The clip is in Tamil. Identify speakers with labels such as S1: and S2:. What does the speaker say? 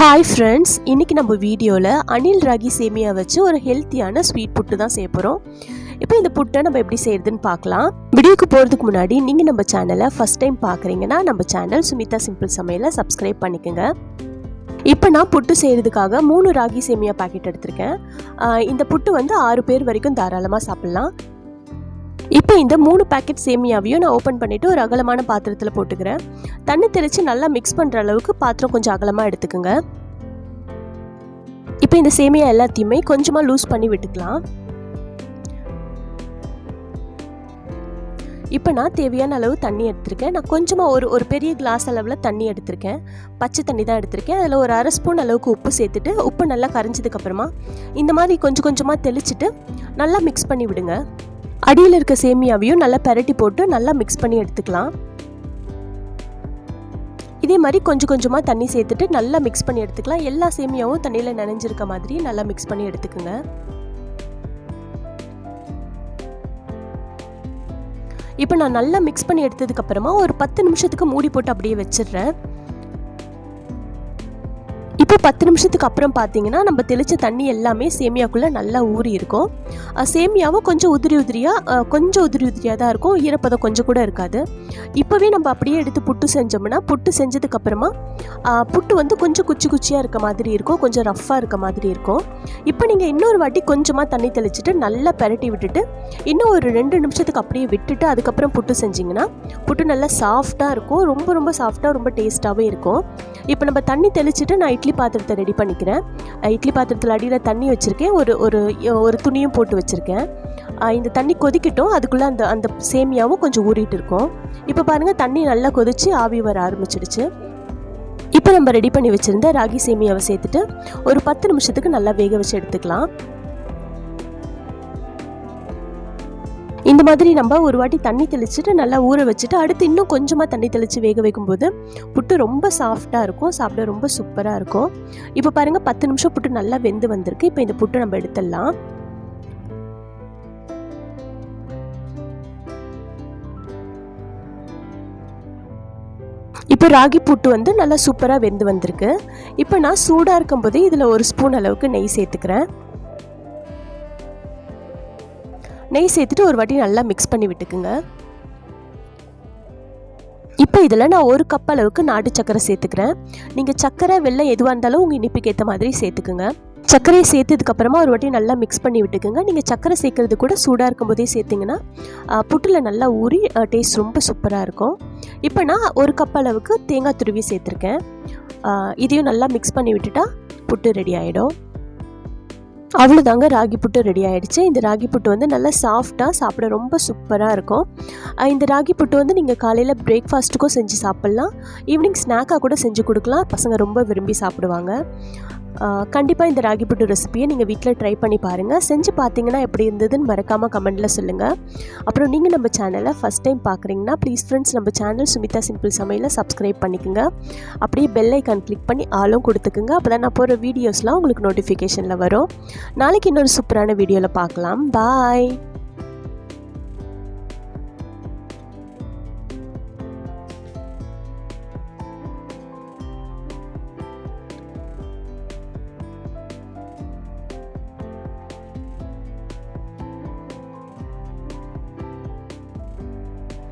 S1: Hi friends, இன்னைக்கு நம்ம வீடியோல அணில் ராகி சேமியா வச்சு ஒரு ஹெல்த்தியான ஸ்வீட் புட்டு தான் செய்ய போறோம். இப்போ இந்த புட்டை நம்ம எப்படி செய்யறதுன்னு பார்க்கலாம். வீடியோக்கு போறதுக்கு முன்னாடி நீங்க நம்ம சேனலை ஃபர்ஸ்ட் டைம் பார்க்கறீங்கன்னா நம்ம சேனல் சுமிதா சிம்பிள் சமையலை சப்ஸ்கிரைப் பண்ணிக்கங்க. இப்போ நான் புட்டு செய்யறதுக்காக 3 ராகி சேமியா பாக்கெட் எடுத்திருக்கேன். இந்த புட்டு வந்து 6 பேர் வரைக்கும் தாராளமா சாப்பிடலாம். இப்போ இந்த 3 பாக்கெட் சேமியாவையும் நான் ஓப்பன் பண்ணிவிட்டு ஒரு அகலமான பாத்திரத்தில் போட்டுக்கிறேன். தண்ணி தெளித்து நல்லா மிக்ஸ் பண்ணுற அளவுக்கு பாத்திரம் கொஞ்சம் அகலமாக எடுத்துக்கோங்க. இப்போ இந்த சேமியா எல்லாத்தையுமே கொஞ்சமாக லூஸ் பண்ணி விட்டுக்கலாம். இப்போ நான் தேவையான அளவு தண்ணி எடுத்திருக்கேன். நான் கொஞ்சமாக ஒரு பெரிய கிளாஸ் அளவில் தண்ணி எடுத்திருக்கேன். பச்சை தண்ணி தான் எடுத்திருக்கேன். அதில் ஒரு அரை ஸ்பூன் அளவுக்கு உப்பு சேர்த்துட்டு உப்பு நல்லா கரைஞ்சதுக்கப்புறமா இந்த மாதிரி கொஞ்சம் கொஞ்சமாக தெளிச்சுட்டு நல்லா மிக்ஸ் பண்ணி விடுங்க. அடியில் இருக்க சேமியாவையும் நல்லா பெரட்டி போட்டு நல்லா மிக்ஸ் பண்ணி எடுத்துக்கலாம். இதே மாதிரி கொஞ்சம் கொஞ்சமாக தண்ணி சேர்த்துட்டு நல்லா மிக்ஸ் பண்ணி எடுத்துக்கலாம். எல்லா சேமியாவும் தண்ணியில் நனைஞ்சிருக்க மாதிரி நல்லா மிக்ஸ் பண்ணி எடுத்துக்கோங்க. இப்போ நான் நல்லா மிக்ஸ் பண்ணி எடுத்ததுக்கப்புறமா ஒரு 10 நிமிஷத்துக்கு மூடி போட்டு அப்படியே வச்சிடுறேன். இப்போ 10 நிமிஷத்துக்கு அப்புறம் பார்த்தீங்கன்னா நம்ம தெளித்த தண்ணி எல்லாமே சேமியாக்குள்ளே நல்லா ஊறி இருக்கும். சேமியாவும் கொஞ்சம் உதிரி உதிரியாக தான் இருக்கும். ஈரப்பதம் கொஞ்சம் கூட இருக்காது. இப்போவே நம்ம அப்படியே எடுத்து புட்டு செஞ்சோம்னா புட்டு செஞ்சதுக்கப்புறமா புட்டு வந்து கொஞ்சம் குச்சியாக இருக்க மாதிரி இருக்கும், கொஞ்சம் ரஃப்பாக இருக்க மாதிரி இருக்கும். இப்போ நீங்கள் இன்னொரு வாட்டி கொஞ்சமாக தண்ணி தெளிச்சுட்டு நல்லா பெரட்டி விட்டுட்டு இன்னும் ஒரு 2 நிமிஷத்துக்கு அப்படியே விட்டுட்டு அதுக்கப்புறம் புட்டு செஞ்சிங்கன்னா புட்டு நல்லா சாஃப்டாக இருக்கும். ரொம்ப சாஃப்டாக ரொம்ப டேஸ்ட்டாகவே இருக்கும். இப்போ நம்ம தண்ணி தெளிச்சுட்டு நான் இட்லி பாத்திரத்தை ரெடி பண்ணிக்கிறேன். இட்லி பாத்திரத்தில் அடியில் தண்ணி வச்சுருக்கேன். ஒரு துணியும் போட்டு வச்சுருக்கேன். இந்த தண்ணி கொதிக்கட்டும். அதுக்குள்ளே அந்த சேமியாவும் கொஞ்சம் ஊறிட்டு இருக்கும். இப்போ பாருங்கள் தண்ணி நல்லா கொதித்து ஆவி வர ஆரம்பிச்சிடுச்சு. இப்போ நம்ம ரெடி பண்ணி வச்சுருந்த ராகி சேமியாவை சேர்த்துட்டு ஒரு 10 நிமிஷத்துக்கு நல்லா வேக வச்சு எடுத்துக்கலாம். இந்த மாதிரி நம்ம ஒரு வாட்டி தண்ணி தெளிச்சுட்டு நல்லா ஊற வச்சுட்டு அடுத்து இன்னும் கொஞ்சமாக தண்ணி தெளித்து வேக வைக்கும்போது புட்டு ரொம்ப சாஃப்டாக இருக்கும். சாப்பிட ரொம்ப சூப்பராக இருக்கும். இப்போ பாருங்கள் 10 நிமிஷம் புட்டு நல்லா வெந்து வந்திருக்கு. இப்போ இந்த புட்டு நம்ம எடுத்துடலாம். இப்போ ராகி புட்டு வந்து நல்லா சூப்பராக வெந்து வந்திருக்கு. இப்போ நான் சூடாக இருக்கும்போதே இதில் 1 ஸ்பூன் அளவுக்கு நெய் சேர்த்துக்கிறேன். நெய் சேர்த்துட்டு ஒரு வாட்டி நல்லா மிக்ஸ் பண்ணி விட்டுக்குங்க. இப்போ இதில் நான் 1 கப் அளவுக்கு நாட்டு சர்க்கரை சேர்த்துக்கிறேன். நீங்கள் சர்க்கரை வெல்லம் எதுவாக இருந்தாலும் உங்கள் இனிப்புக்கு ஏற்ற மாதிரி சேர்த்துக்குங்க. சர்க்கரையை சேர்த்ததுக்கப்புறமா ஒரு வாட்டி நல்லா மிக்ஸ் பண்ணி விட்டுக்குங்க. நீங்கள் சர்க்கரை சேர்க்கறது கூட சூடாக இருக்கும்போதே சேர்த்திங்கன்னா புட்டில் நல்லா ஊறி டேஸ்ட் ரொம்ப சூப்பராக இருக்கும். இப்போ நான் 1 கப் அளவுக்கு தேங்காய் துருவி சேர்த்துருக்கேன். இதையும் நல்லா மிக்ஸ் பண்ணி விட்டுட்டா புட்டு ரெடி ஆகிடும். அவ்வளோதாங்க, ராகி புட்டு ரெடி ஆகிடுச்சு. இந்த ராகி புட்டு வந்து நல்லா சாஃப்டாக சாப்பிட ரொம்ப சூப்பராக இருக்கும். இந்த ராகி புட்டு வந்து நீங்கள் காலையில் பிரேக்ஃபாஸ்ட்டுக்கும் செஞ்சு சாப்பிட்லாம், ஈவினிங் ஸ்நாக்காக கூட செஞ்சு கொடுக்கலாம். பசங்க ரொம்ப விரும்பி சாப்பிடுவாங்க. கண்டிப்பாக இந்த ராகி புட்டு ரெசிபியை நீங்கள் வீட்டில் ட்ரை பண்ணி பாருங்கள். செஞ்சு பார்த்தீங்கன்னா எப்படி இருந்ததுன்னு மறக்காமல் கமெண்ட்டில் சொல்லுங்கள். அப்புறம் நீங்கள் நம்ம சேனலை ஃபஸ்ட் டைம் பார்க்குறீங்கன்னா ப்ளீஸ் ஃப்ரெண்ட்ஸ் நம்ம சேனல் சுமிதா சிம்பிள் சமையலை சப்ஸ்கிரைப் பண்ணிக்கோங்க. அப்படியே பெல் ஐக்கான் கிளிக் பண்ணி ஆலும் கொடுத்துக்குங்க. அப்போ தான் நான் போகிற வீடியோஸ்லாம் உங்களுக்கு நோட்டிஃபிகேஷனில் வரும். நாளைக்கு இன்னொரு சூப்பரான வீடியோவில் பார்க்கலாம். பாய்.